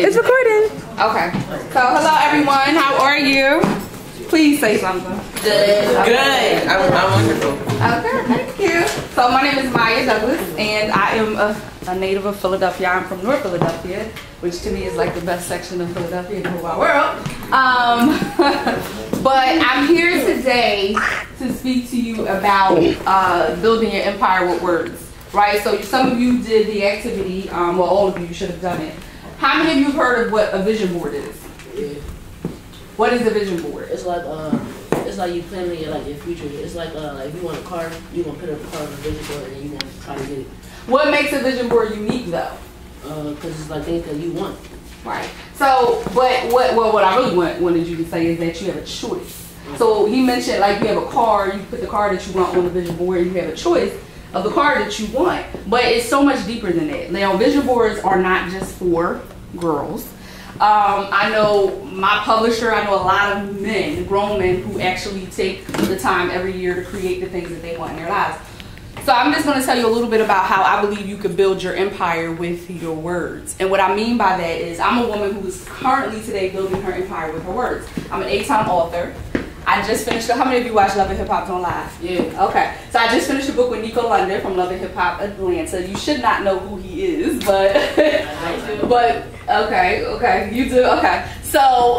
It's recording. Okay. So, hello everyone. How are you? Please say something. Good. Okay. Good. I'm wonderful. Okay, thank you. So, my name is Mya Douglas, and I am a native of Philadelphia. I'm from North Philadelphia, which to me is like the best section of Philadelphia in the whole wide world. But I'm here today to speak to you about building your empire with words, right? So, some of you did the activity. Well, all of you should have done it. How many of you have heard of what a vision board is? Yeah. What is a vision board? It's like you planning your future. It's like if you want a car, you want to put up a car on a vision board and you want to try to get it. What makes a vision board unique though? Because it's like things that you want. Right. So, but what I really wanted you to say is that you have a choice. So he mentioned like you have a car, you put the car that you want on the vision board, and you have a choice of the car that you want. But it's so much deeper than that. Now, vision boards are not just for girls. I know my publisher, I know a lot of men, grown men, who actually take the time every year to create the things that they want in their lives. So I'm just going to tell you a little bit about how I believe you can build your empire with your words. And what I mean by that is I'm a woman who is currently today building her empire with her words. I'm an 8-time author. I just finished, how many of you watch Love and Hip Hop on Live? Yeah. Okay. So I just finished a book with Nico London from Love and Hip Hop Atlanta. You should not know who he is, but okay, you do. Okay. So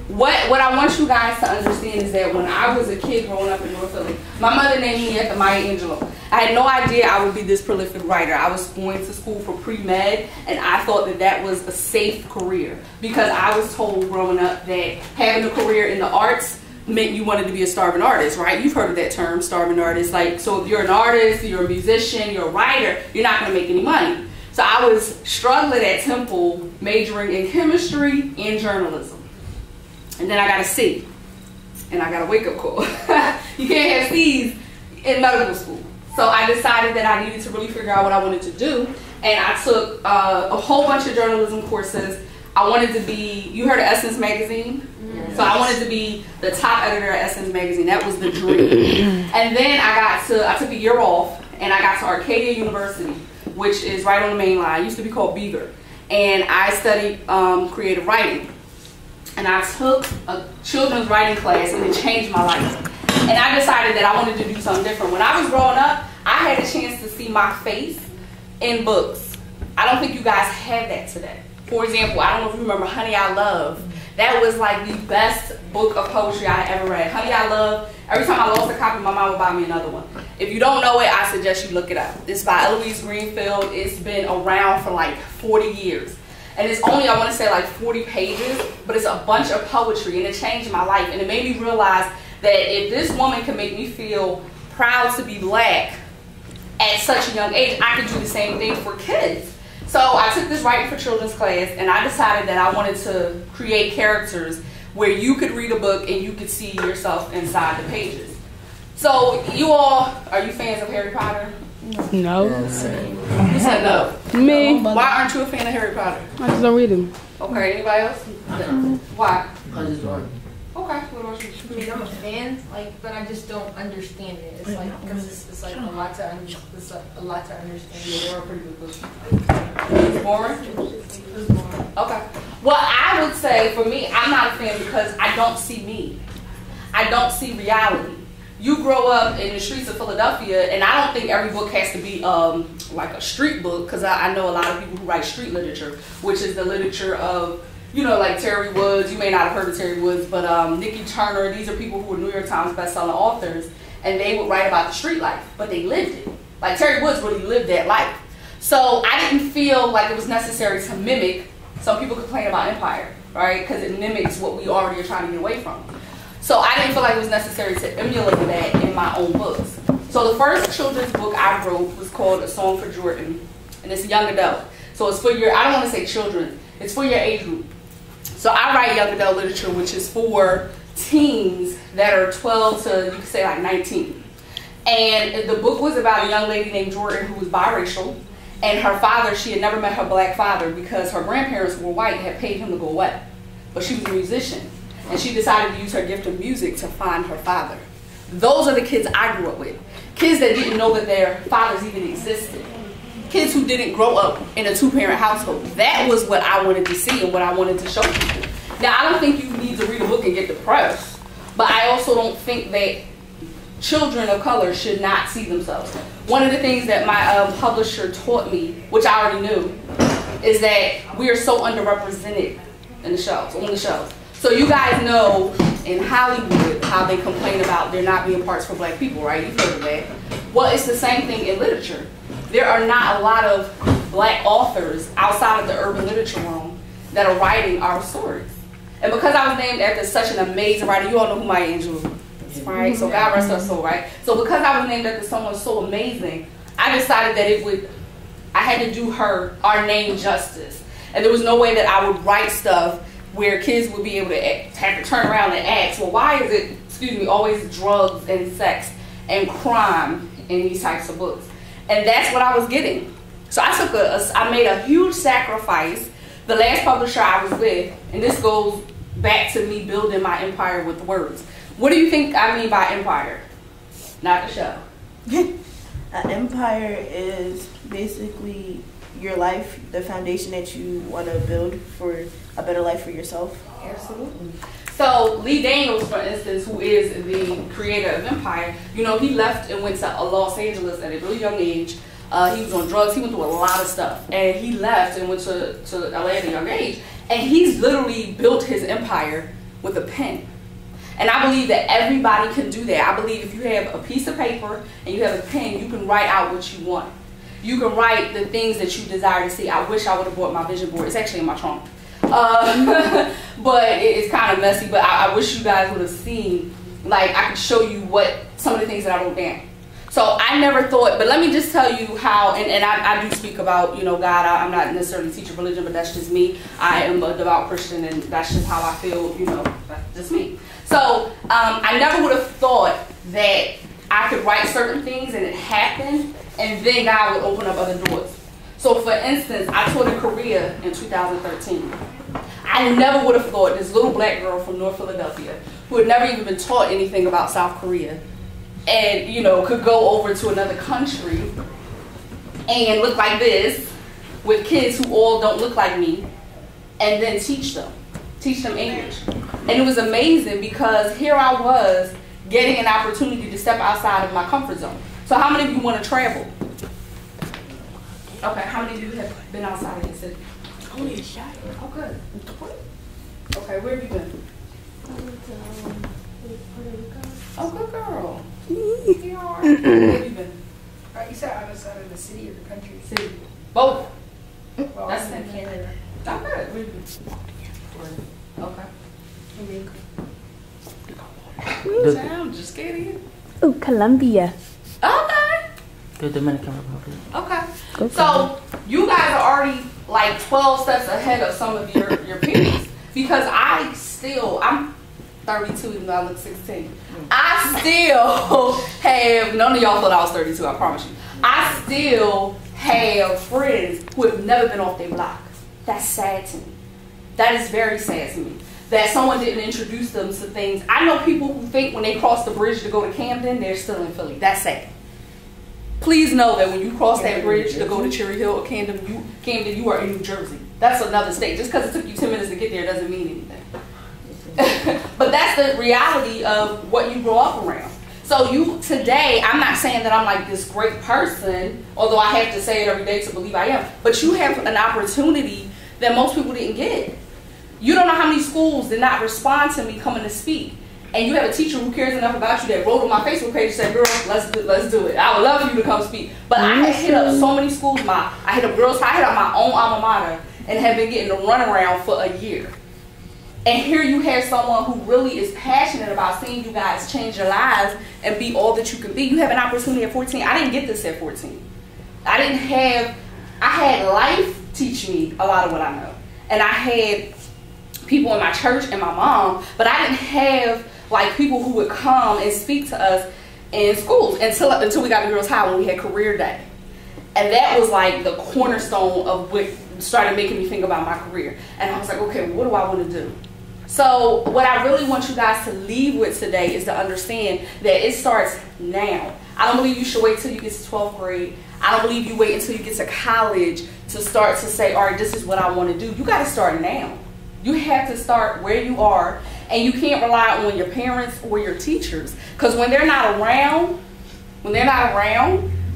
what I want you guys to understand is that when I was a kid growing up in North Philly, my mother named me after Maya Angelou. I had no idea I would be this prolific writer. I was going to school for pre-med, and I thought that that was a safe career because I was told growing up that having a career in the arts meant you wanted to be a starving artist, right? You've heard of that term, starving artist. Like, so if you're an artist, you're a musician, you're a writer, you're not going to make any money. So I was struggling at Temple, majoring in chemistry and journalism. And then I got a C, and I got a wake-up call. You can't have C's in medical school. So I decided that I needed to really figure out what I wanted to do. And I took a whole bunch of journalism courses. I wanted to be, you heard of Essence Magazine? So I wanted to be the top editor at Essence Magazine. That was the dream. And then I took a year off, and I got to Arcadia University, which is right on the main line. It used to be called Beaver. And I studied creative writing. And I took a children's writing class, and it changed my life. And I decided that I wanted to do something different. When I was growing up, I had a chance to see my face in books. I don't think you guys have that today. For example, I don't know if you remember Honey, I Love. That was like the best book of poetry I ever read. Honey, I Love. Every time I lost a copy, my mom would buy me another one. If you don't know it, I suggest you look it up. It's by Eloise Greenfield. It's been around for like 40 years. And it's only, I want to say, like 40 pages, but it's a bunch of poetry, and it changed my life. And it made me realize that if this woman can make me feel proud to be black at such a young age, I could do the same thing for kids. So I took this writing for children's class, and I decided that I wanted to create characters where you could read a book and you could see yourself inside the pages. So you all, are you fans of Harry Potter? No. You said no. Me. Why aren't you a fan of Harry Potter? I just don't read them. Okay, anybody else? Why? Because it's hard. Okay, what about you? I mean, I'm a fan, but I just don't understand it. It's like, because it's like a lot to understand. Yeah, they were pretty good books. It's boring? It's boring. Okay. Well, I would say for me, I'm not a fan because I don't see me. I don't see reality. You grow up in the streets of Philadelphia, and I don't think every book has to be like a street book, because I know a lot of people who write street literature, which is the literature of, you know, like Terry Woods. You may not have heard of Terry Woods, but Nikki Turner. These are people who were New York Times bestselling authors, and they would write about the street life, but they lived it. Like Terry Woods really lived that life. So I didn't feel like it was necessary to mimic. Some people complain about Empire, right? Because it mimics what we already are trying to get away from. So I didn't feel like it was necessary to emulate that in my own books. So the first children's book I wrote was called A Song for Jordan, and it's young adult. So it's for your, I don't want to say children, it's for your age group. So I write young adult literature, which is for teens that are 12 to, you could say, like 19. And the book was about a young lady named Jordan who was biracial, and her father, she had never met her black father because her grandparents were white, had paid him to go away. But she was a musician, and she decided to use her gift of music to find her father. Those are the kids I grew up with. Kids that didn't know that their fathers even existed. kids who didn't grow up in a two-parent household. That was what I wanted to see and what I wanted to show people. Now, I don't think you need to read a book and get depressed, but I also don't think that children of color should not see themselves. One of the things that my publisher taught me, which I already knew, is that we are so underrepresented in the shows, on the shows. So you guys know in Hollywood how they complain about there not being parts for black people, right? You've heard of that. Well, it's the same thing in literature. There are not a lot of black authors outside of the urban literature realm that are writing our stories. And because I was named after such an amazing writer, you all know who Maya Angelou is, right? So God rest her soul, right? So because I was named after someone so amazing, I decided that I had to do our name justice. And there was no way that I would write stuff where kids would be able to have to turn around and ask, well, why is it, always drugs and sex and crime in these types of books? And that's what I was getting. So I made a huge sacrifice. The last publisher I was with, and this goes back to me building my empire with words. What do you think I mean by empire? Not the show. An empire is basically your life, the foundation that you want to build for a better life for yourself. Absolutely. So Lee Daniels, for instance, who is the creator of Empire, he left and went to Los Angeles at a really young age. He was on drugs. He went through a lot of stuff. And he left and went to LA at a young age. And he's literally built his empire with a pen. And I believe that everybody can do that. I believe if you have a piece of paper and you have a pen, you can write out what you want. You can write the things that you desire to see. I wish I would have bought my vision board. It's actually in my trunk. But it's kind of messy. But I wish you guys would have seen, like, I could show you some of the things that I wrote down. So I never thought, but let me just tell you how, and I do speak about, God. I'm not necessarily teaching religion, but that's just me. I am a devout Christian, and that's just how I feel, that's just me. So I never would have thought that I could write certain things and it happened, and then God would open up other doors. So for instance, I taught in Korea in 2013. I never would have thought this little black girl from North Philadelphia, who had never even been taught anything about South Korea, and could go over to another country and look like this with kids who all don't look like me, and then teach them English. And it was amazing because here I was getting an opportunity to step outside of my comfort zone. So how many of you want to travel? Okay, how many of you have been outside of the city? Only a shot. Oh, good. Okay, where have you been? Oh, good girl. You are. Where have you been? You said outside of the city or the country? City. Both. Well, That's in Canada. Oh, good. Where have you been? Okay. I'm just kidding. Oh, Colombia. Okay. The Dominican Republic. Okay. So you guys are already like 12 steps ahead of some of your peers, because I'm 32 even though I look 16. I still have, none of y'all thought I was 32, I promise you. I still have friends who have never been off their block. That's sad to me. That is very sad to me. That someone didn't introduce them to things. I know people who think when they cross the bridge to go to Camden, they're still in Philly. That's sad. Please know that when you cross that bridge to go to Cherry Hill or Camden, you are in New Jersey. That's another state. Just because it took you 10 minutes to get there doesn't mean anything. But that's the reality of what you grow up around. So today, I'm not saying that I'm like this great person, although I have to say it every day to believe I am. But you have an opportunity that most people didn't get. You don't know how many schools did not respond to me coming to speak. And you have a teacher who cares enough about you that wrote on my Facebook page and said, girl, let's do it. I would love for you to come speak. But I have hit up so many schools. I hit up Girls High, I hit up my own alma mater, and have been getting a runaround for a year. And here you have someone who really is passionate about seeing you guys change your lives and be all that you can be. You have an opportunity at 14. I didn't get this at 14. I had life teach me a lot of what I know. And I had people in my church and my mom, but I didn't have like people who would come and speak to us in schools until we got to Girls High when we had career day. And that was like the cornerstone of what started making me think about my career. And I was like, okay, what do I want to do? So what I really want you guys to leave with today is to understand that it starts now. I don't believe you should wait till you get to 12th grade. I don't believe you wait until you get to college to start to say, all right, this is what I want to do. You got to start now. You have to start where you are, and you can't rely on your parents or your teachers, because when they're not around,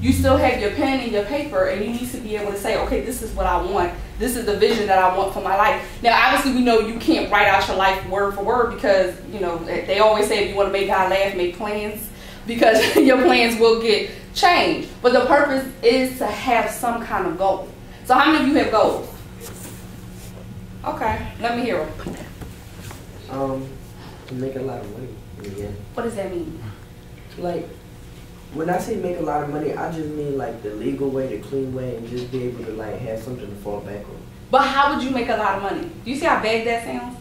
you still have your pen and your paper, and you need to be able to say, okay, this is what I want. This is the vision that I want for my life. Now, obviously, we know you can't write out your life word for word, because, you know, they always say if you want to make God laugh, make plans, because your plans will get changed. But the purpose is to have some kind of goal. So how many of you have goals? Okay, let me hear them. To make a lot of money in the end. What does that mean? Like, when I say make a lot of money, I just mean like the legal way, the clean way, and just be able to like have something to fall back on. But how would you make a lot of money? Do you see how bad that sounds?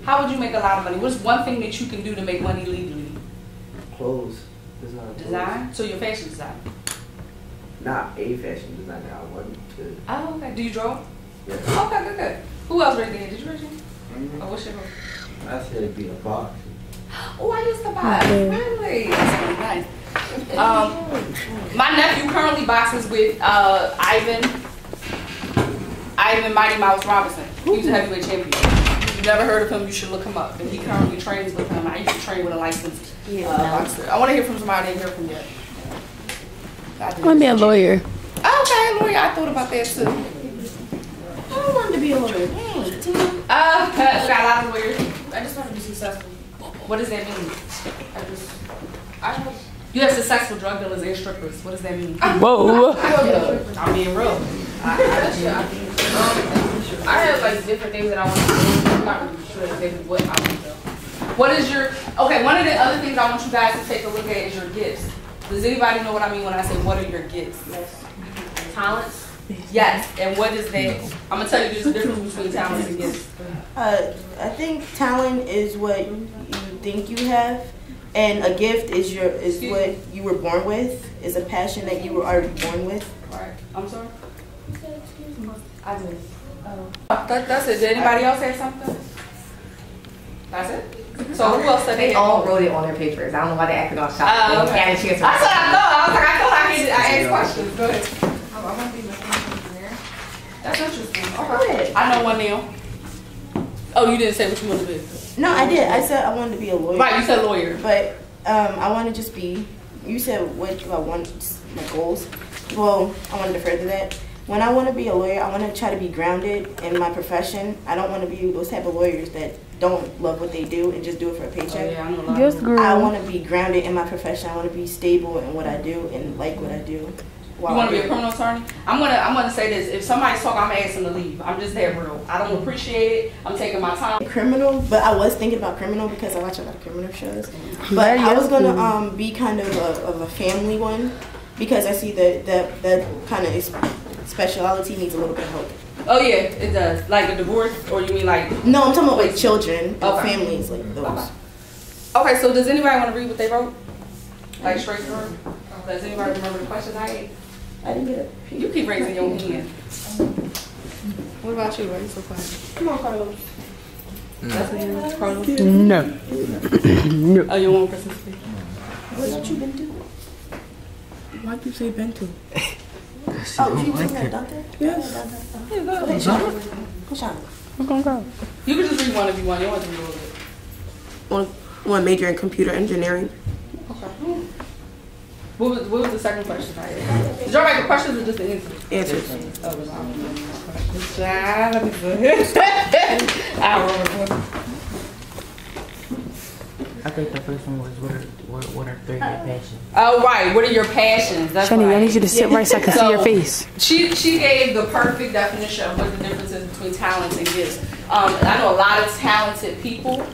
How would you make a lot of money? What's one thing that you can do to make money legally? Clothes. Design. Design? So you're fashion designer? Not a fashion designer, I want to. Oh, okay. Do you draw? Yeah. Okay, good, good. Who else raised their hand? Did you raise your hand? Oh, what's your goal? I said it'd be a box. Oh, I used to box. Really? That's really nice. My nephew currently boxes with Ivan Mighty Mouse Robinson. He's a heavyweight champion. If you've never heard of him, you should look him up. And he currently trains with him. I used to train with a licensed boxer. I want to hear from somebody I didn't hear from yet. I want to be a lawyer. Okay, lawyer. I thought about that too. I wanted to be a lawyer. We got a lot of lawyers. I just want to be successful. What does that mean? You have successful drug dealers and strippers. What does that mean? Whoa. I'm being real. I have like different things that I want to do. I'm not really sure exactly what I want to do. What is your, okay, one of the other things I want you guys to take a look at is your gifts. Does anybody know what I mean when I say what are your gifts? Yes. Talents. Yes, and what is that? I'm going to tell you there's a difference between talents and gifts. I think talent is what you think you have, and a gift is what you were born with, is a passion that you were already born with. Right. I'm sorry? I did. That's it. Did anybody else have something? That's it? So who else said They all wrote it on their papers. I don't know why they acted all shocked. Okay. They had a chance to That's what I thought. I thought I asked questions. Go ahead. I want to be a mechanical engineer. That's interesting. Go Okay. ahead. I know one now. Oh, you didn't say what you want to be. No, I did. I said I wanted to be a lawyer. Right, you said lawyer. But I want to just be, you said what do I want, my goals. Well, I wanted to further that. When I want to be a lawyer, I want to try to be grounded in my profession. I don't want to be those type of lawyers that don't love what they do and just do it for a paycheck. Oh, yeah, I know a lot Yes, of girl. I want to be grounded in my profession. I want to be stable in what I do and like what I do. You want to be a criminal attorney? I'm gonna say this. If somebody's talking, I'm gonna ask them to leave. I'm just that real. I don't appreciate it. I'm taking my time. Criminal, but I was thinking about criminal because I watch a lot of criminal shows. But I was gonna be kind of a family one because I see that kind of speciality needs a little bit of help. Oh yeah, it does. Like a divorce, or you mean like? No, I'm talking about like children, Okay. families like those. Okay, so does anybody want to read what they wrote? Like straight through? Does anybody remember the questions I had? I didn't get it. You keep raising your hand. What about you? Why are you so quiet? Come on, Carlos. That's what you want, Carlos? No. No. Oh, you want Christmas speech? What you been doing? Why'd you say bento? Oh, you doing that, Dante? Yes. Go ahead, Sean. Go, Sean. I'm gonna go. You can just read one if you want. You don't have to read all of it. One major in computer engineering. Okay. What was the second question I had? Did y'all write the questions or just the answers? Answers. Oh, it was all questions. Let me see. I remember. I think the first one was what are three of your passions? Oh, right. What are your passions? That's Shani, right. I need you to sit right so I can see your face. She gave the perfect definition of what the difference is between talents and gifts. I know a lot of talented people,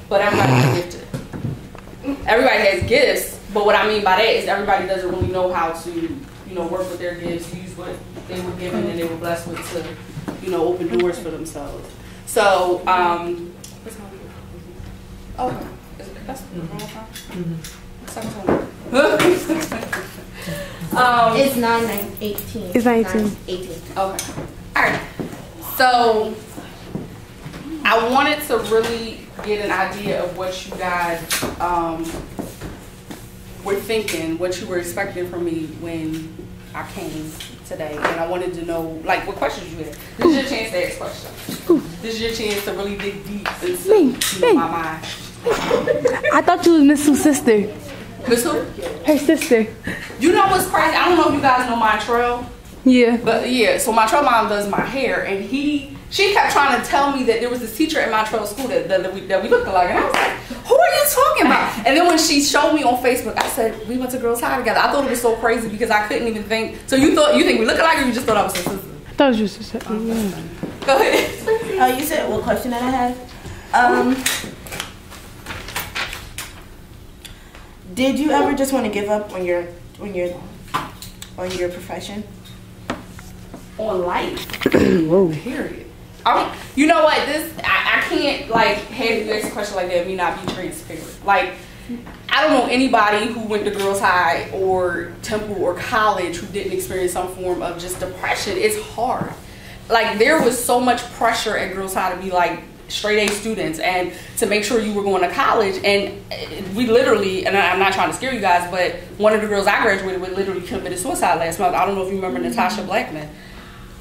but everybody's gifted. Everybody has gifts, but what I mean by that is everybody doesn't really know how to, work with their gifts, use what they were given and they were blessed with to, open doors for themselves. So, what's my okay. That's the wrong time? Second time. It's 9/18. It's 19. 18. Okay. All right. So, I I wanted to really get an idea of what you guys were thinking, what you were expecting from me when I came today, and I wanted to know, like, what questions you had. This is your chance to ask questions. This is your chance to really dig deep into my mind. I thought you was Miss Sue's sister. Miss who? Her sister. You know what's crazy? I don't know if you guys know Montreal. Yeah. But yeah, so Montreal mom does my hair, and she kept trying to tell me that there was this teacher at Montreal school that we looked alike, and I was like, who are you talking about? And then when she showed me on Facebook, I said, we went to Girls High together. I thought it was so crazy because I couldn't even think. So you think we look alike, or you just thought I was her sister? I thought it was your sister. Go ahead. You said what question that I had? Did you ever just want to give up on your profession? On life. Period. You know what? I can't like have you ask a question like that and me not be transparent. Like, I don't know anybody who went to Girls High or Temple or college who didn't experience some form of just depression. It's hard. Like, there was so much pressure at Girls High to be like straight A students and to make sure you were going to college, and we literally, and I'm not trying to scare you guys, but one of the girls I graduated with literally committed suicide last month. I don't know if you remember Natasha Blackman.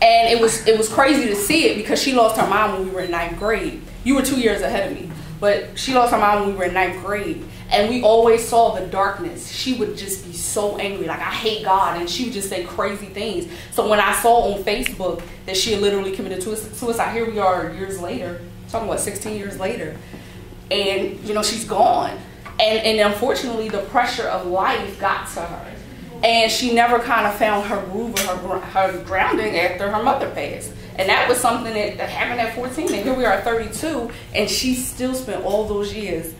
And it was crazy to see it because she lost her mom when we were in 9th grade. You were 2 years ahead of me, but she lost her mom when we were in 9th grade. And we always saw the darkness. She would just be so angry, like, I hate God, and she would just say crazy things. So when I saw on Facebook that she had literally committed suicide, here we are years later, talking about 16 years later, and you know, she's gone. And unfortunately, the pressure of life got to her. And she never kind of found her groove or her grounding after her mother passed. And that was something that happened at 14. And here we are at 32, and she still spent all those years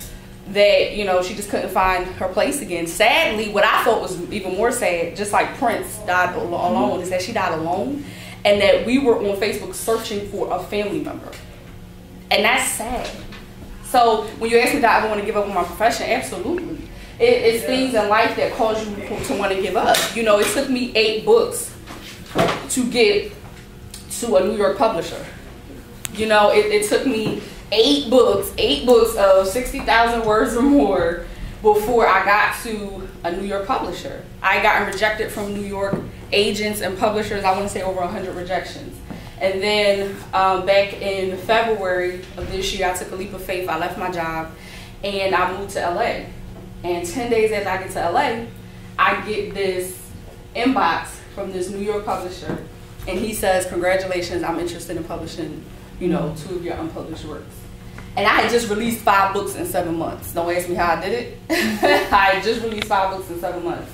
that, you know, she just couldn't find her place again. Sadly, what I thought was even more sad, just like Prince died alone, is that she died alone. And that we were on Facebook searching for a family member. And that's sad. So when you ask me, do I ever want to give up on my profession? Absolutely. It's things in life that cause you to want to give up. You know, it took me 8 books to get to a New York publisher. You know, it took me 8 books of 60,000 words or more before I got to a New York publisher. I got rejected from New York agents and publishers. I want to say over 100 rejections. And then back in February of this year, I took a leap of faith. I left my job and I moved to LA. And 10 days after I get to LA, I get this inbox from this New York publisher, and he says, congratulations, I'm interested in publishing, you know, 2 of your unpublished works. And I had just released 5 books in 7 months. Don't ask me how I did it. I had just released 5 books in 7 months.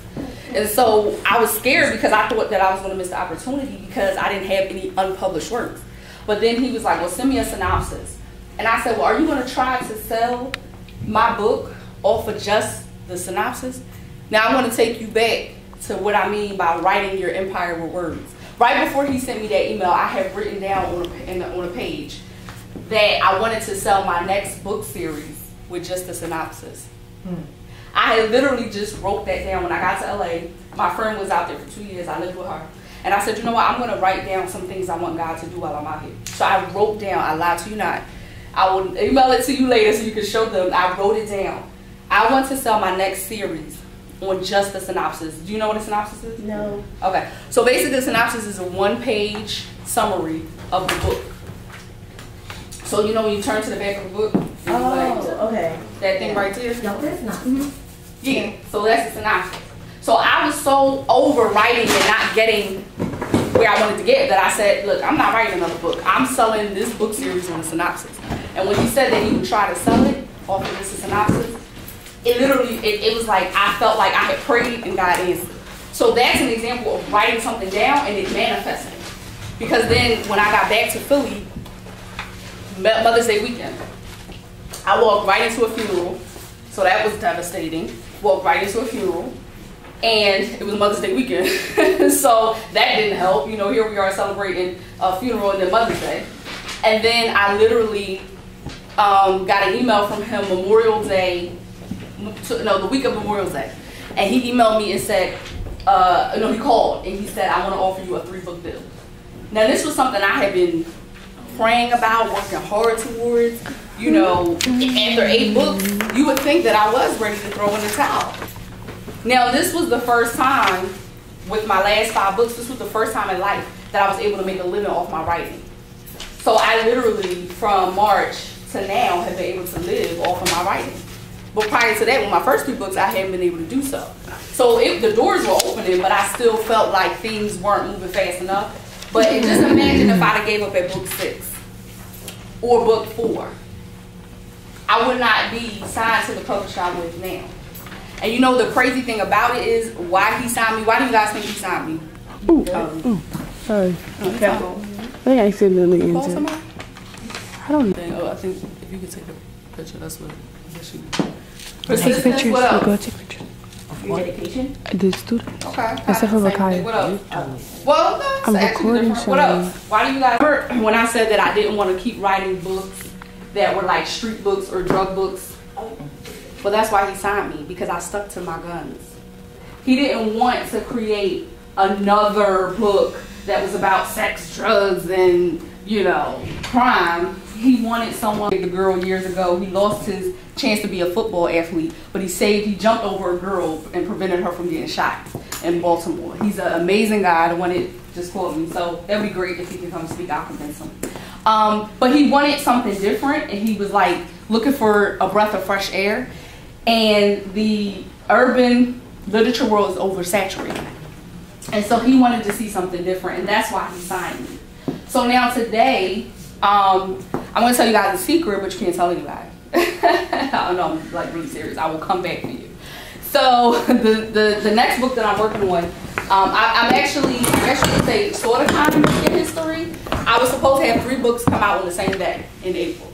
And so I was scared because I thought that I was going to miss the opportunity because I didn't have any unpublished works. But then he was like, well, send me a synopsis. And I said, well, are you going to try to sell my book off of just the synopsis? Now I want to take you back to what I mean by writing your empire with words. Right before he sent me that email, I had written down on a page that I wanted to sell my next book series with just the synopsis. I had literally just wrote that down when I got to LA. My friend was out there for 2 years. I lived with her. And I said, you know what, I'm going to write down some things I want God to do while I'm out here. So I wrote down, I lied to you not, I will email it to you later so you can show them. I wrote it down. I want to sell my next series on just the synopsis. Do you know what a synopsis is? No. Okay. So basically the synopsis is a 1-page summary of the book. So you know when you turn to the back of the book, okay. That thing right there? No, that's not. Yeah. So that's the synopsis. So I was so over writing and not getting where I wanted to get that I said, look, I'm not writing another book. I'm selling this book series on a synopsis. And when he said that he would try to sell it off of this synopsis, it literally, it was like I felt like I had prayed and God answered. So that's an example of writing something down and it manifesting. Because then when I got back to Philly, Mother's Day weekend, I walked right into a funeral. So that was devastating. Walked right into a funeral. And it was Mother's Day weekend. So that didn't help. You know, here we are celebrating a funeral and then Mother's Day. And then I literally got an email from him Memorial Day, the week of Memorial Day. And he emailed me and said, he called and he said, I want to offer you a 3-book deal. Now this was something I had been praying about, working hard towards, you know, after 8 books, you would think that I was ready to throw in the towel. Now, this was the first time with my last 5 books, this was the first time in life that I was able to make a living off my writing. So I literally, from March to now, have been able to live off of my writing. But prior to that, with my first 3 books, I hadn't been able to do so. So the doors were opening, but I still felt like things weren't moving fast enough. But just imagine if I'd have gave up at book 6 or book 4. I would not be signed to the publisher I'm with now. And you know the crazy thing about it is why he signed me. Why do you guys think he signed me? Sorry. Okay. I think I accidentally Call entered. somebody? I don't know. Oh, I think if you could take a picture, that's what you Take persistence, pictures. what else? Go take pictures. Your dedication? The student. Okay. Except for Rakaya. What else? Well, no, I'm it's actually recording, different. What else? Why do you guys remember when I said that I didn't want to keep writing books that were like street books or drug books? Well, that's why he signed me, because I stuck to my guns. He didn't want to create another book that was about sex, drugs, and, you know, crime. He wanted someone like the girl years ago. He lost his chance to be a football athlete, but he jumped over a girl and prevented her from getting shot in Baltimore. He's an amazing guy. The one that just called me, so that'd be great if he could come speak. I'll convince him. But he wanted something different, and he was like looking for a breath of fresh air. And the urban literature world is oversaturated. And so he wanted to see something different, and that's why he signed me. So now today, I'm going to tell you guys a secret, but you can't tell anybody. I know, I'm like really serious. I will come back for you. So the next book that I'm working on, I'm actually say sort of kind of in history. I was supposed to have 3 books come out on the same day in April.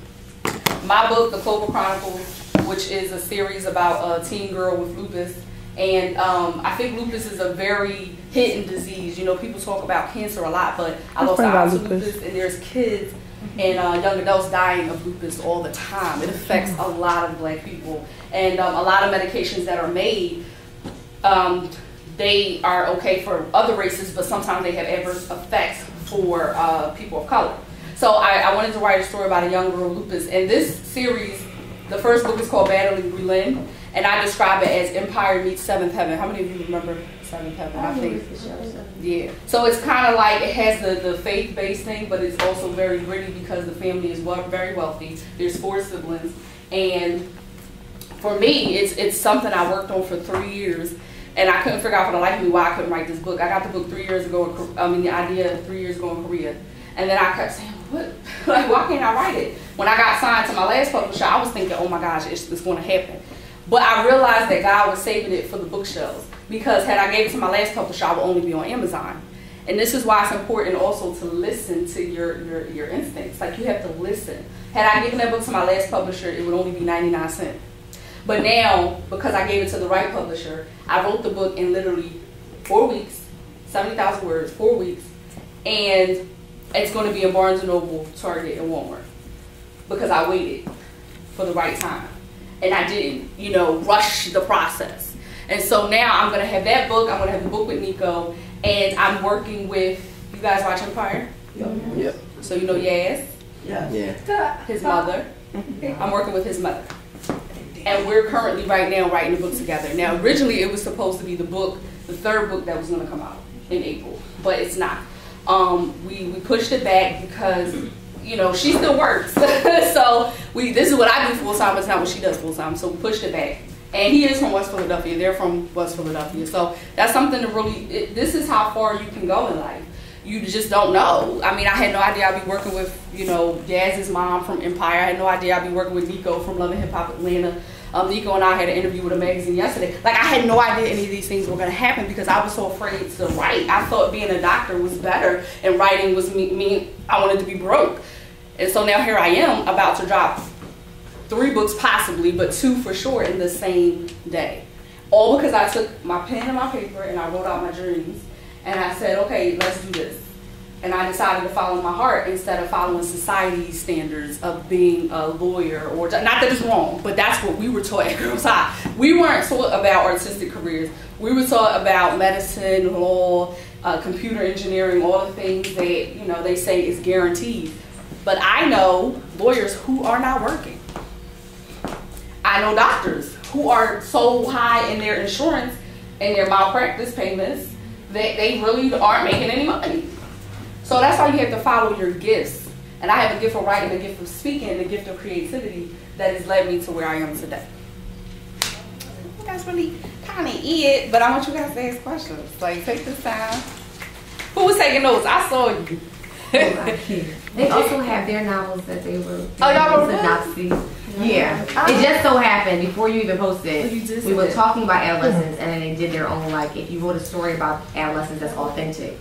My book, The Clover Chronicles, which is a series about a teen girl with lupus. And I think lupus is a very hidden disease. You know, people talk about cancer a lot, but I lost out to lupus, and there's kids and young adults dying of lupus all the time. It affects a lot of Black people. And a lot of medications that are made, they are okay for other races, but sometimes they have adverse effects for people of color. So I wanted to write a story about a young girl with lupus. And this series, the first book is called Battling Berlin, and I describe it as Empire meets Seventh Heaven. How many of you remember Seventh Heaven? I think. Yeah. So it's kind of like, it has the faith-based thing, but it's also very gritty because the family is very wealthy. There's 4 siblings, and for me, it's something I worked on for 3 years, and I couldn't figure out for the life of me why I couldn't write this book. I got the book 3 years ago. The idea 3 years ago in Korea, and then I kept saying, what? Like, why can't I write it? When I got signed to my last publisher, I was thinking, oh my gosh, it's going to happen. But I realized that God was saving it for the bookshelves, because had I gave it to my last publisher, I would only be on Amazon. And this is why it's important also to listen to your instincts. Like, you have to listen. Had I given that book to my last publisher, it would only be 99 cents. But now, because I gave it to the right publisher, I wrote the book in literally 4 weeks, 70,000 words, 4 weeks, and it's going to be in Barnes & Noble, Target, and Walmart, because I waited for the right time. And I didn't, you know, rush the process. And so now I'm going to have that book. I'm going to have the book with Nico. And I'm working with, you guys watch Empire? Yep. So you know Yaz? Yeah. His mother. I'm working with his mother. And we're currently right now writing the book together. Now originally it was supposed to be the 3rd book that was going to come out in April. But it's not. We pushed it back because, you know, she still works. So this is what I do full time, but it's not what she does full time. So we pushed it back. And he is from West Philadelphia. They're from West Philadelphia. So that's something to really, this is how far you can go in life. You just don't know. I mean, I had no idea I'd be working with, you know, Daz's mom from Empire. I had no idea I'd be working with Nico from Love and Hip Hop Atlanta. Nico and I had an interview with a magazine yesterday. Like, I had no idea any of these things were going to happen because I was so afraid to write. I thought being a doctor was better and writing was me I wanted to be broke. And so now here I am about to drop 3 books possibly, but 2 for sure in the same day. All because I took my pen and my paper and I wrote out my dreams. And I said, okay, let's do this. And I decided to follow my heart instead of following society's standards of being a lawyer, or not that it's wrong, but that's what we were taught at Girls High. We weren't taught about artistic careers. We were taught about medicine, law, computer engineering, all the things that, you know, they say is guaranteed. But I know lawyers who are not working. I know doctors who are so high in their insurance and their malpractice payments that they really aren't making any money. So that's why you have to follow your gifts. And I have a gift of writing, a gift of speaking, and a gift of creativity that has led me to where I am today. That's really kind of it, but I want you guys to ask questions. Like, take this time. Who was taking notes? I saw you. They also have their novels that they wrote. Oh, y'all wrote synopses. Yeah. It just so happened, before you even posted, we were talking about adolescence, and then they did their own, like, if you wrote a story about adolescence that's authentic,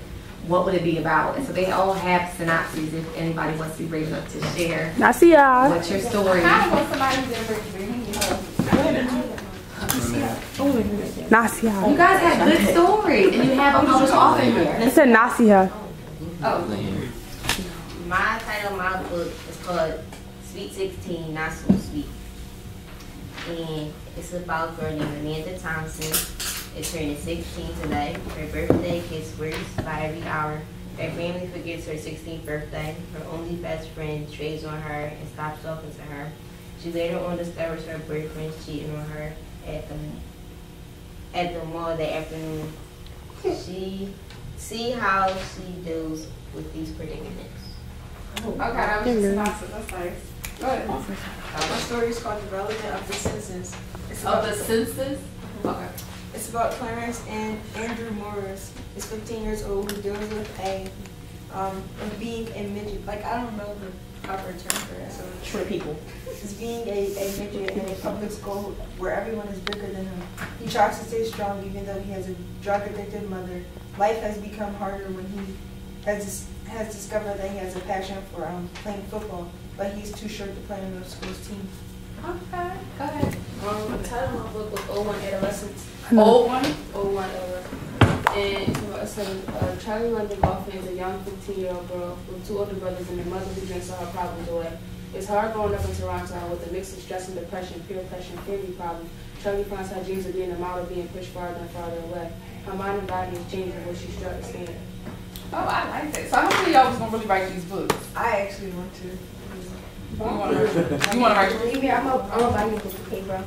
what would it be about? And so they all have synopses if anybody wants to be brave enough to share. I see y'all. What's your story? I want somebody who's Nasiha. You guys have good stories, and you have a published author here. It said Nasiha. Oh. My title of my book is called Sweet 16, Not So Sweet. And it's about a girl named Amanda Thompson. It's turning 16 today. Her birthday gets worse by every hour. Her family forgets her 16th birthday. Her only best friend trades on her and stops talking to her. She later on discovers her boyfriend's cheating on her at the mall that afternoon. She see how she deals with these predicaments. Okay, that was just synopsis. That's nice. Go ahead. My story is called Development of the Senses. It's Of the senses? Okay. It's about Clarence and Andrew Morris. He's 15 years old who deals with being a midget. Like, I don't know the proper term for that. So For people. it's being a midget in a public school where everyone is bigger than him. He tries to stay strong even though he has a drug-addicted mother. Life has become harder when he has discovered that he has a passion for playing football, but he's too short to play on the school's team. Okay, go ahead. The title of my book was 01 Adolescence. Old one? 01 Adolescence. And it's a Charlie London Golfin is a young 15-year-old girl with two older brothers and a mother who drinks all her problems away. It's hard growing up in Toronto with a mix of stress and depression, peer pressure, and family problems. Charlie finds her dreams of being a model being pushed farther and farther away. Her mind and body is changing where she struck to stand. Oh, I like that. So how many of y'all was going to really write these books? I actually want to. You want to write yours? Believe me, I'm a buying book, okay, bro?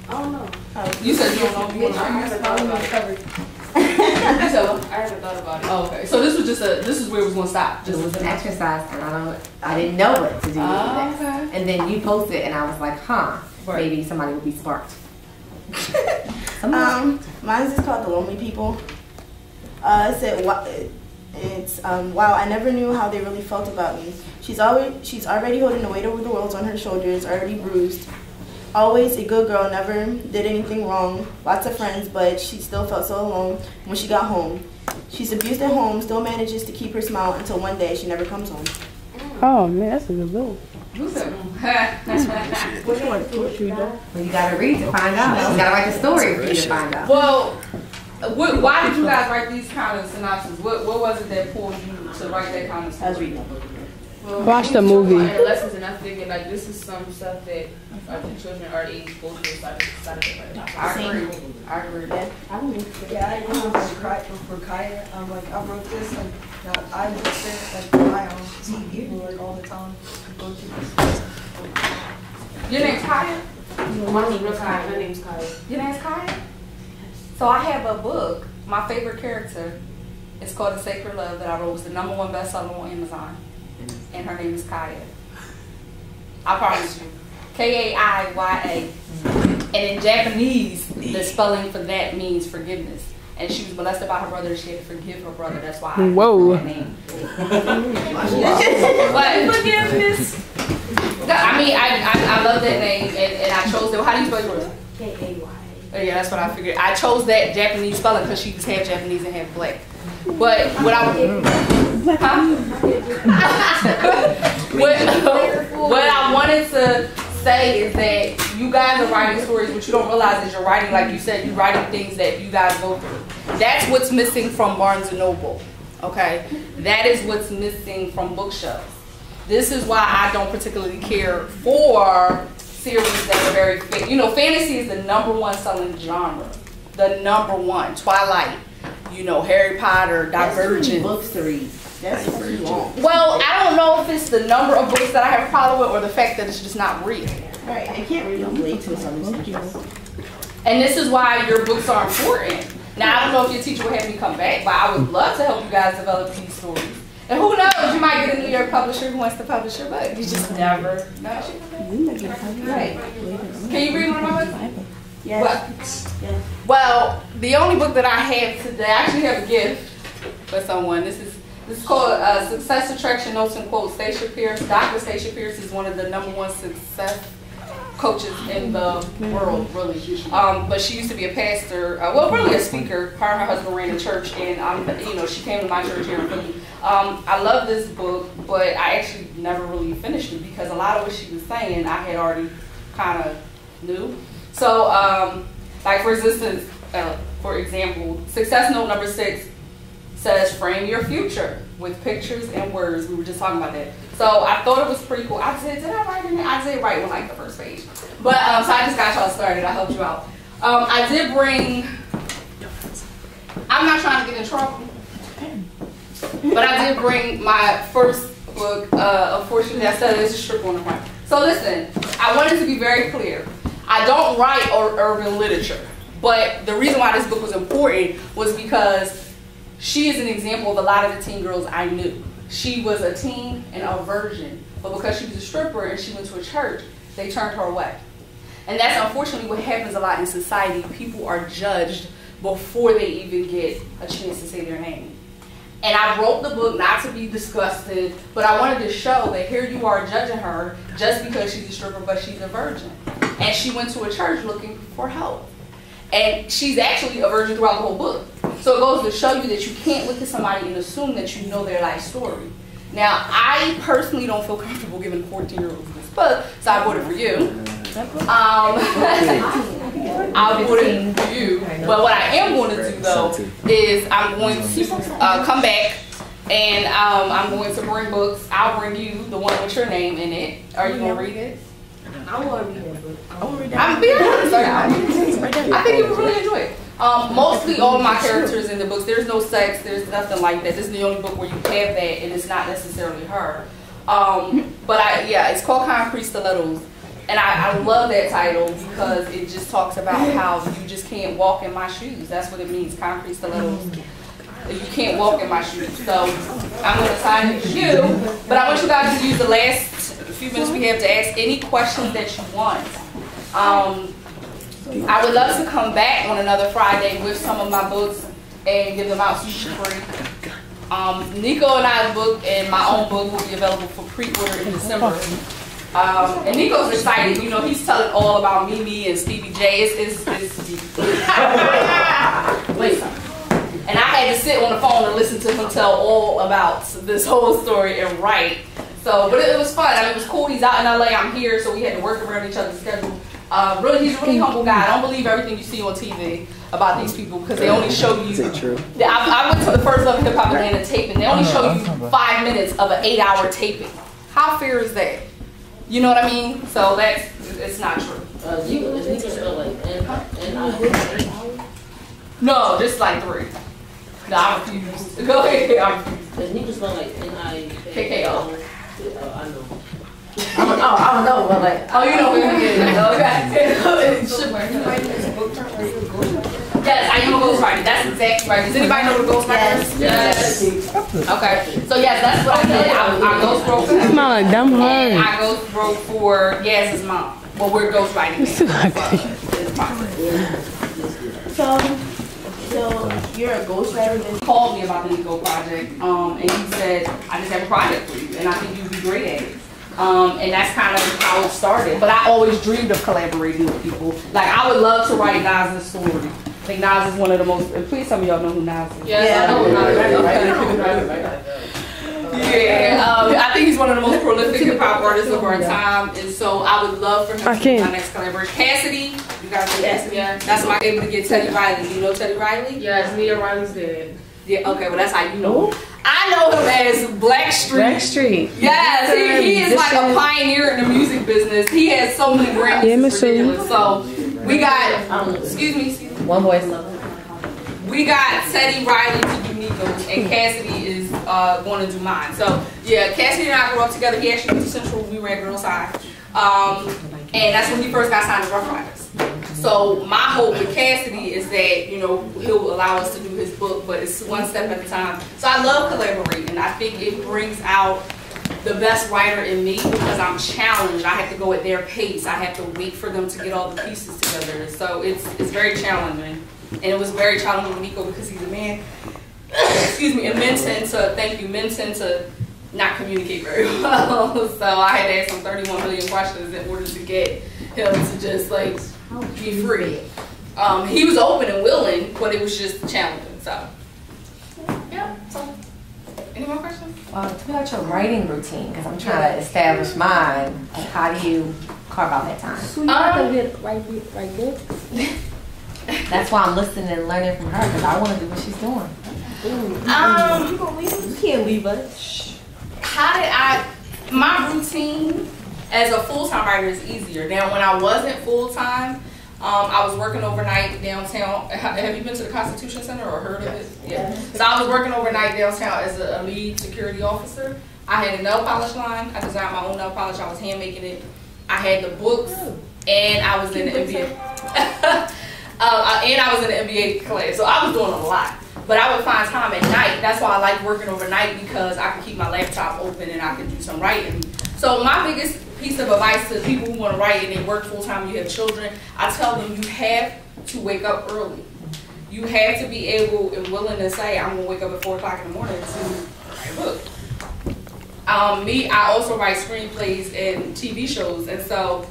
I don't know. You said you don't know if you want to I write haven't thought about it. yours. You said what? I haven't thought about it. Oh, okay. So this was just this is where it was going to stop. It Just was an exercise, and I didn't know what to do with Oh, it. okay. And then you posted, and I was like, Right. maybe somebody would be sparked. Mine's is called The Lonely People. It said, wow, I never knew how they really felt about me. She's already holding the weight of the world on her shoulders, already bruised. Always a good girl, never did anything wrong. Lots of friends, but she still felt so alone when she got home. She's abused at home, still manages to keep her smile until one day she never comes home. Oh man, that's a good book. Who said? Well, you gotta read to find out. You gotta write the story for you to find out. Well, why did you guys write these kind of synopses? What was it that pulled you to write that kind of story? I was reading that book. Well, Watch the we talk movie. about adolescence, and I figured like this is some stuff that the children are exposed to. So I decided to write it. I agree. I agree. Yeah, I know for Kaya, I wrote this, I would sit my own TV all the time. Go through this. Your name's Kaya? Mine's real Kaya. My name's Kaya. Your name's Kaya? So I have a book. My favorite character is called The Sacred Love that I wrote. It was the #1 bestseller on Amazon. And her name is Kaya. I promise you. Kaiya. And in Japanese, the spelling for that means forgiveness. And she was molested by her brother. She had to forgive her brother. That's why I Whoa. that name. But forgiveness. I mean, I love that name, and I chose that. How do you spell yours? Kaiya. Oh, yeah, that's what I figured. I chose that Japanese spelling because she was half Japanese and half black. But what I wanted to say is that you guys are writing stories, but you don't realize that you're writing, like you said, you're writing things that you guys go through. That's what's missing from Barnes & Noble, okay? That is what's missing from bookshelves. This is why I don't particularly care for series that are very, fantasy is the #1 selling genre. The #1. Twilight, Harry Potter, Divergent. Books to read. That's too long. Well, I don't know if it's the number of books that I have a problem with or the fact that it's just not real. Right, I can't read them late to some extent. And this is why your books are important. Now, I don't know if your teacher will have me come back, but I would love to help you guys develop these stories. And who knows, you might get a New York publisher who wants to publish your book. You just never know. Right. Can you read one of my books? Yes. Well, the only book that I have today, I actually have a gift for someone. This is called Success Attraction Notes and Quotes. Stacia Pierce. Dr. Stacia Pierce is one of the #1 success coaches in the world, really. But she used to be a pastor, well, really a speaker. Her and her husband ran a church, and you know, she came to my church here in Philly. I love this book, but I actually never really finished it because a lot of what she was saying I had already kind of knew. So, like for example, success note number 6 says, frame your future with pictures and words. We were just talking about that. So I thought it was pretty cool. I said, did I write it? I did write on like the first page. But so I just got y'all started. I helped you out. I did bring, I'm not trying to get in trouble, but I did bring my first book. Unfortunately, I said there's a strip on the front. So listen, I wanted to be very clear. I don't write urban literature, but the reason why this book was important was because she is an example of a lot of the teen girls I knew. She was a teen and a virgin, but because she was a stripper and she went to a church, they turned her away. And that's unfortunately what happens a lot in society. People are judged before they even get a chance to say their name. And I wrote the book not to be disgusted, but I wanted to show that here you are judging her just because she's a stripper, but she's a virgin. And she went to a church looking for help. And she's actually a virgin throughout the whole book. So it goes to show you that you can't look at somebody and assume that you know their life story. Now, I personally don't feel comfortable giving 14-year-olds this book, so I bought it for you. I bought it for you. But what I am going to do, though, is I'm going to come back and I'm going to bring books. I'll bring you the one with your name in it. Are you going to read it? I want to read that book. I'm being honest. I think you would really enjoy it. Mostly all of my characters in the books, there's no sex, there's nothing like that. This is the only book where you have that and it's not necessarily her. But yeah, it's called Concrete Stilettos. And I love that title because it just talks about how you just can't walk in my shoes. That's what it means, concrete stilettos. You can't walk in my shoes. So I'm going to sign it for you. But I want you guys to use the last few minutes we have to ask any questions that you want. I would love to come back on another Friday with some of my books and give them out super free. Nico and I's book and my own book will be available for pre-order in December. And Nico's excited. You know, he's telling all about Mimi and Stevie J. It's Wait. And I had to sit on the phone and listen to him tell all about this whole story and write. So, but it was fun. I mean, it was cool. He's out in LA. I'm here, so we had to work around each other's schedule. Really, he's a really humble guy. I don't believe everything you see on TV about these people because they only show you. Is it true? I went to the first Love Hip Hop Atlanta taping. They only show you 5 minutes of an 8-hour taping. How fair is that? You know what I mean? So it's not true. No, just like 3. No, I refuse. Go ahead. I refuse. Does Nika spell like KKO? I know. I don't know, but like. Oh, you know who it is. Yes, I am a ghostwriter. That's exactly right. Does anybody know what a ghostwriter is? Yes. Okay. So yes, that's what I did. I ghost broke for him. Come on, dumb hard. And I ghost broke for Yaz's mom. Well, we're ghostwriting. So you're a ghostwriter. He called me about the Nico project, and he said, I just have a project for you, and I think you'd be great at it. And that's kind of how it started. But I always dreamed of collaborating with people. Like, I would love to write Nas's story. I think Nas is one of the most, please some of y'all know who Nas is. Yes, I know who Nas is. Yeah, I think he's one of the most prolific hip hop artists of our time, and so I would love for him to be my next collaboration. Cassidy, you guys know Cassidy? Yeah. That's my able to get Teddy Riley. Do you know Teddy Riley? Yes, Nia Riley's dead. Yeah, okay, well that's how you know him. I know him as Blackstreet. Blackstreet. Yes, he is like a pioneer in the music business. He has so many Grammys. It's ridiculous. So we got, excuse me. One voice. we got Teddy Riley to do Nico's, and Cassidy is going to do mine. So yeah, Cassidy and I grew up together. He actually went to Central. We were at Girls High, and that's when he first got signed to Rough Riders. So my hope with Cassidy is that, you know, he'll allow us to do his book, but it's one step at a time. So I love collaborating. I think it brings out the best writer in me because I'm challenged. I have to go at their pace. I have to wait for them to get all the pieces together. So it's very challenging. And it was very challenging with Nico because he's a man. Excuse me. And men tend to not communicate very well. So I had to ask him 31 million questions in order to get him to just like be free. He was open and willing, but it was just challenging. So yeah. So any more questions? Tell me about your writing routine, because I'm trying to establish mine. Like, how do you carve out that time? So you have to write books? That's why I'm listening and learning from her, because I want to do what she's doing. You can't leave us. My routine as a full-time writer is easier. Now, when I wasn't full-time, I was working overnight downtown. Have you been to the Constitution Center or heard of it? Yeah. So I was working overnight downtown as a lead security officer. I had a nail polish line. I designed my own nail polish. I was hand making it. I had the books, and I was in the MBA. And I was in the MBA class, so I was doing a lot. But I would find time at night. That's why I like working overnight, because I can keep my laptop open and I can do some writing. So my biggest piece of advice to people who want to write and they work full time and you have children, I tell them you have to wake up early. You have to be able and willing to say, I'm going to wake up at 4 o'clock in the morning to write a book. I also write screenplays and TV shows, and so,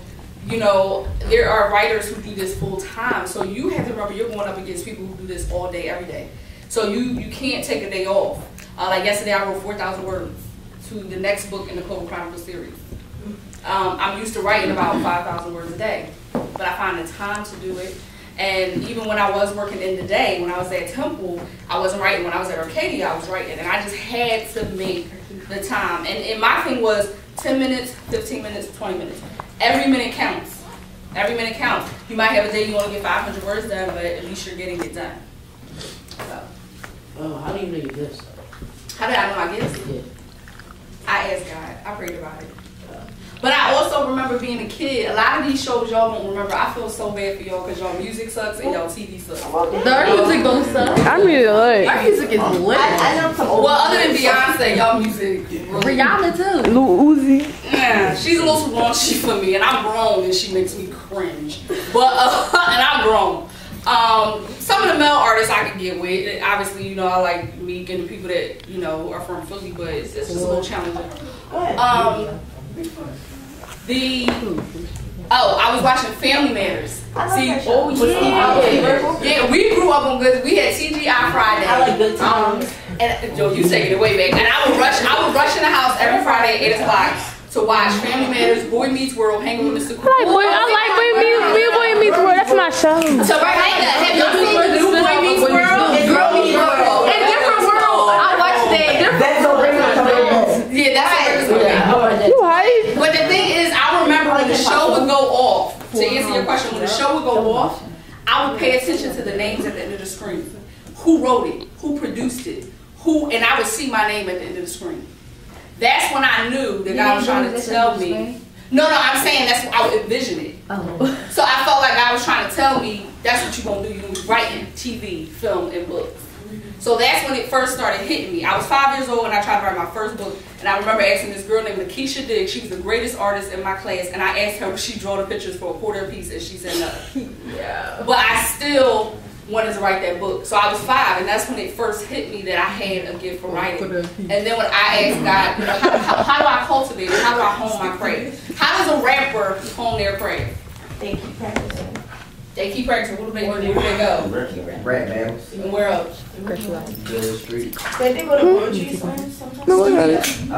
you know, there are writers who do this full time. So you have to remember you're going up against people who do this all day, every day. So you can't take a day off. Like yesterday, I wrote 4,000 words to the next book in the Clover Chronicles series. I'm used to writing about 5,000 words a day, but I find the time to do it. And even when I was working in the day, when I was at Temple, I wasn't writing. When I was at Arcadia, I was writing, and I just had to make the time. And my thing was 10 minutes, 15 minutes, 20 minutes. Every minute counts. Every minute counts. You might have a day you want to get 500 words done, but at least you're getting it done. So. How do you know your gifts? How did I know my gifts? Yeah. I asked God. I prayed about it. But I also remember being a kid. A lot of these shows y'all won't remember. I feel so bad for y'all because y'all music sucks and y'all TV sucks. Their music don't suck. I really like. Our music is lit. I know some old. Well, other than Beyonce, y'all music. Rihanna too. Lil Uzi. Yeah, she's a little too raunchy for me, and I'm grown, and she makes me cringe. But and I'm grown. Some of the male artists I can get with. Obviously, you know, I like Meek and the people that, you know, are from Philly, but it's just a little challenging. I was watching Family Matters. See, yeah, we grew up on good. We had TGI Friday. I like Good Times. And Joe, you taking it way back. And I would rush in the house every Friday at 8 o'clock to watch Family Matters, Boy Meets World, hanging with Mr. Cooper. I like Boy Meets World. That's my show. So right now, have y'all seen the new Boy Meets World? And Girl Meets World. And Different World. I watched that. That's so great. Yeah, that's what You hype? But the thing is, I remember when the show would go off, to answer your question, when the show would go off, I would pay attention to the names at the end of the screen. Who wrote it? Who produced it? And I would see my name at the end of the screen. That's when I knew that God was trying to tell me. No, I'm saying that's what I would envision it. Oh. So I felt like God was trying to tell me, that's what you're going to do. You're going to be writing TV, film, and books. So that's when it first started hitting me. I was 5 years old and I tried to write my first book. And I remember asking this girl named Lakeisha Diggs. She was the greatest artist in my class. And I asked her would she draw the pictures for a quarter apiece, and she said no. Yeah. But I still wanted to write that book. So I was 5, and that's when it first hit me that I had a gift for writing. And then when I asked God, you know, how do I cultivate it? How do I hone my craft? How does a rapper hone their craft? They keep practicing. They keep practicing. Where do they go? Rap battles. And where else? The street. They go to poetry slams sometimes. No, I got it. A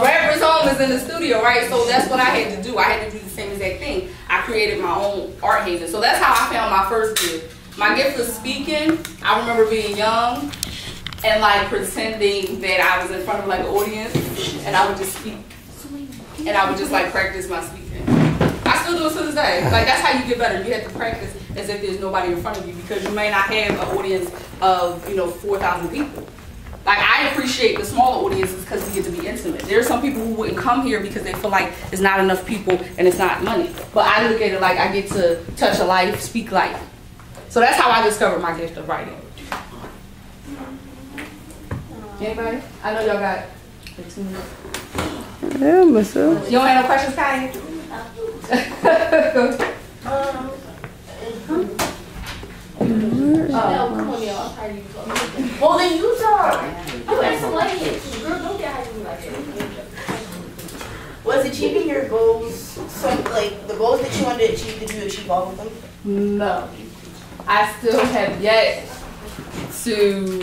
rapper's home is in the studio, right? So that's what I had to do. I had to do the same exact thing. I created my own art haven. So that's how I found my first gift. My gift was speaking. I remember being young and like pretending that I was in front of like an audience, and I would just speak. And I would just like practice my speaking. I still do it to this day. Like that's how you get better. You have to practice. as if there's nobody in front of you, because you may not have an audience of 4,000 people. Like, I appreciate the smaller audiences because we get to be intimate. There are some people who wouldn't come here because they feel like it's not enough people and it's not money. But I look at it like I get to touch a life, speak life. So that's how I discovered my gift of writing. Anybody? I know y'all got 15 minutes. Yeah, myself. You don't have no questions, Kai? Come on, y'all. How you talking? Well, then you talk. You explain it. Girl, don't get how you like it. Was achieving your goals, so like the goals that you wanted to achieve, did you achieve all of them? No. I still have yet to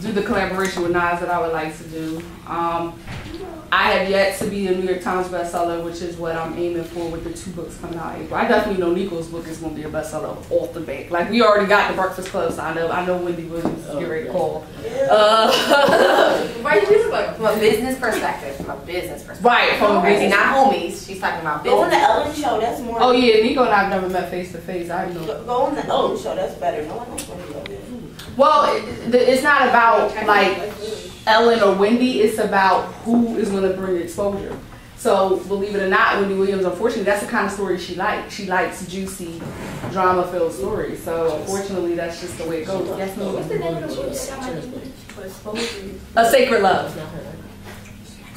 do the collaboration with Nas that I would like to do. I have yet to be a New York Times bestseller, which is what I'm aiming for with the 2 books coming out in April. I definitely know Nico's book is going to be a bestseller off the bat. Like, we already got the Breakfast Club, so I know Wendy Williams is getting ready to call. Right, from a business perspective. Right, from a business. Not homies. She's talking about business. Go on the Ellen show. That's more. Oh yeah, Nico and I've never met face to face. I know. Go on the Ellen show. That's better. No one else going to go there. Well, it's not about like Ellen or Wendy. It's about who is going to bring exposure. So believe it or not, Wendy Williams, unfortunately, that's the kind of story she likes. She likes juicy, drama-filled stories. So unfortunately, that's just the way it goes. Yes, ma'am. What's the name of the book? A Sacred Love.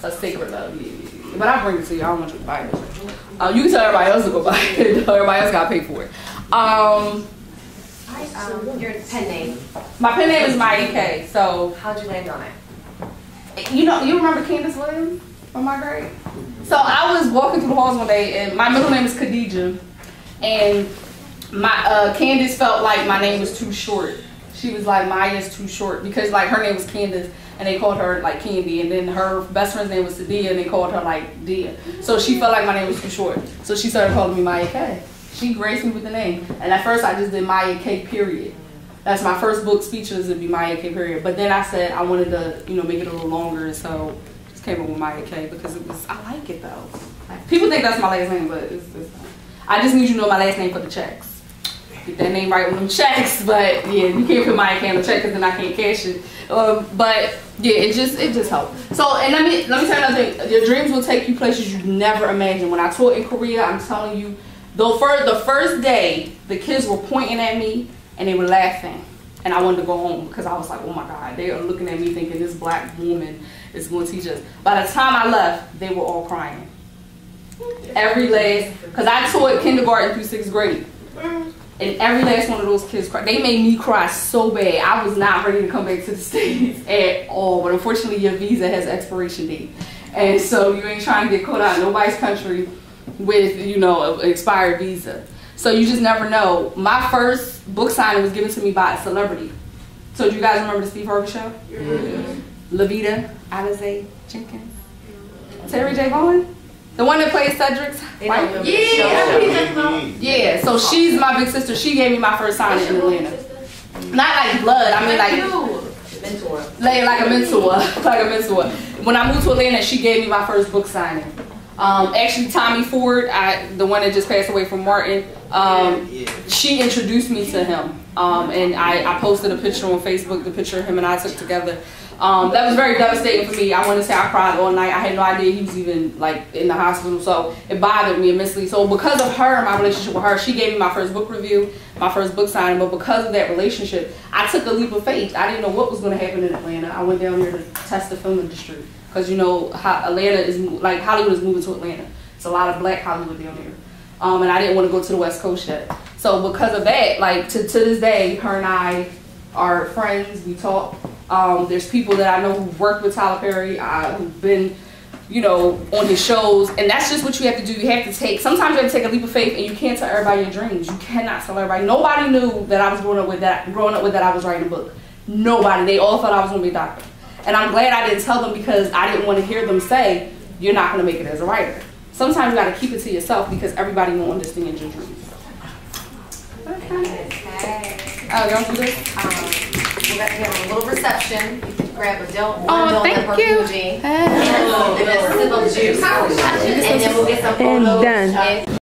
A Sacred Love, yeah. But I'll bring it to you. I don't want you to buy it. You can tell everybody else to go buy it. Everybody else got to pay for it. Your pen name. My pen name is Mya Kays. So How'd you land on it? you remember Candace Williams from my grade? So I was walking through the halls one day, and my middle name is Khadija, and my Candace felt like my name was too short. She was like, Maya's too short, because like her name was Candace and they called her like Candy, and then her best friend's name was Sadia and they called her like Dia. So she felt like my name was too short. So she started calling me Mya Kays. She graced me with the name. And at first I just did Mya Kays period. That's my first book speeches, would be Mya Kays period. But then I said I wanted to, make it a little longer, so just came up with Mya Kays because it was, I like it though. Like, people think that's my last name, but it's I just need you to know my last name for the checks. Get that name right on them checks, but yeah, you can't put Mya Kays on the check because then I can't cash it. But yeah, it just helped. So, and let me tell you another thing. Your dreams will take you places you never imagined. When I taught in Korea, I'm telling you, the first day, the kids were pointing at me and they were laughing, and I wanted to go home because I was like, oh my God, they are looking at me thinking this black woman is going to teach us. By the time I left, they were all crying. Every last, because I taught kindergarten through 6th grade. And every last one of those kids cried. They made me cry so bad. I was not ready to come back to the States at all. But unfortunately, your visa has an expiration date. And so you ain't trying to get caught out in nobody's country with, an expired visa. So you just never know. My first book signing was given to me by a celebrity. So do you guys remember the Steve Harvey show? Mm-hmm. Lavita, Alize Jenkins, Terry J. Vaughan? The one that plays Cedric's wife? Yeah, so she's my big sister. She gave me my first signing in Atlanta. Not like blood, I mean like mentor. Like a mentor. Like a mentor. When I moved to Atlanta, she gave me my first book signing. Actually, Tommy Ford, the one that just passed away from Martin, she introduced me to him. And I posted a picture on Facebook, the picture him and I took together. That was very devastating for me. I want to say I cried all night. I had no idea he was even like in the hospital, so it bothered me immensely. So because of her, my relationship with her, she gave me my first book review, my first book signing. But because of that relationship, I took a leap of faith. I didn't know what was going to happen in Atlanta. I went down there to test the film industry because Atlanta is like Hollywood is moving to Atlanta. It's a lot of black Hollywood down there, and I didn't want to go to the West Coast yet. So because of that, like to this day, her and I are friends. We talk. There's people that I know who've worked with Tyler Perry, who've been, on his shows, and that's just what you have to do. You have to take, sometimes you have to take a leap of faith, and you can't tell everybody your dreams. You cannot tell everybody. Nobody knew that I was growing up with that I was writing a book. Nobody. They all thought I was going to be a doctor. And I'm glad I didn't tell them because I didn't want to hear them say, you're not going to make it as a writer. Sometimes you got to keep it to yourself because everybody won't understand your dreams. Okay. Oh, y'all do this? We have a little reception. You can grab a donut. Oh, thank you. And a sip of juice. And then we'll get some photos. And done.